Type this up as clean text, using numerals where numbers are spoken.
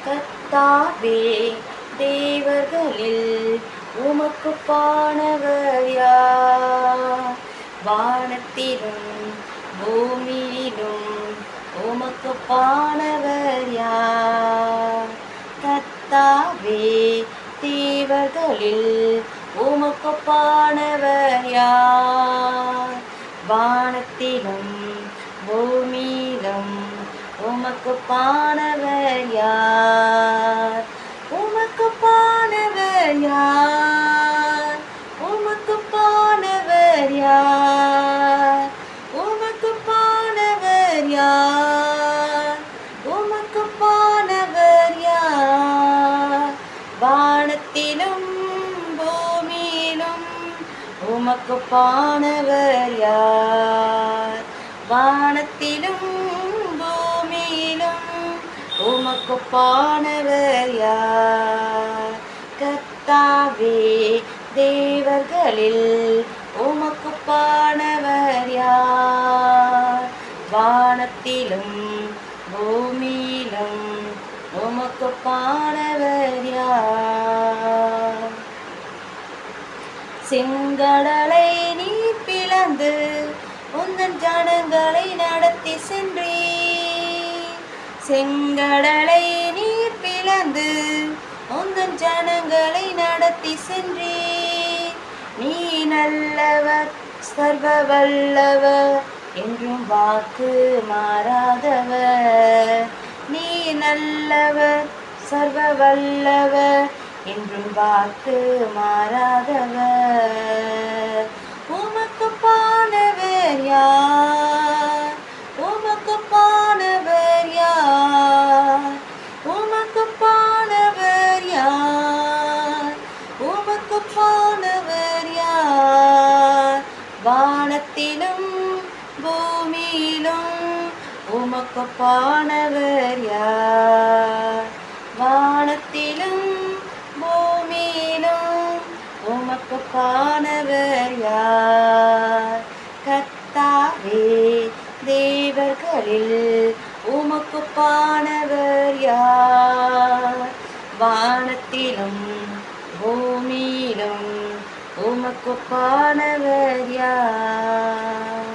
கர்த்தாவே, தேவர்களில் உமக்குப்பானவர் யார்? வானத்திலும் பூமியிலும் உமக்குப்பானவர் யார்? கர்த்தாவே, தேவர்களில் உமக்குப்பானவர் யார்? வானத்திலும் பூமியிலும் உமக்குப்பானவர் யார்? உமக்குப்பானவர் யார்? உமக்குப்பானவர் யார்? உமக்குப்பானவர் யார்? உமக்குப்பானவர் யார்? வானத்திலும் பூமியிலும் உமக்குப்பானவர் யார்? வானத்திலும் பூமியிலும் உமக்குப்பானவர் யார்? கர்த்தாவே, தேவர்களில் உமக்குப்பானவர் யார்? வானத்திலும் பூமியிலும் உமக்குப்பானவர் யார்? செங்கடலை நீ பிளந்து உந்தன் ஜனங்களை நடத்தி சென்றீர். செங்கடலை நீ பிளந்து உந்தன் ஜனங்களை நடத்தி சென்றீர். நீ நல்லவர், சர்வ வல்லவர், என்றும் வாக்கு மாறாதவர். நீ நல்லவர், சர்வ வல்லவர், என்றும் வாக்கு மாறாதவர். உமக்குப்பானவர் யார்? உமக்குப்பானவர் யார்? உமக்குப்பானவர் யார்? உமக்குப்பானவர் யார்? வானத்திலும் பூமியிலும் உமக்குப்பானவர் யார்? வானத்திலும் பூமியிலும் உமக்குப்பானவர் யார்? கர்த்தாவே, தேவர்களில் உமக்குப்பானவர் யார்? வானத்திலும் பூமியிலும் உமக்குப்பானவர் யார்?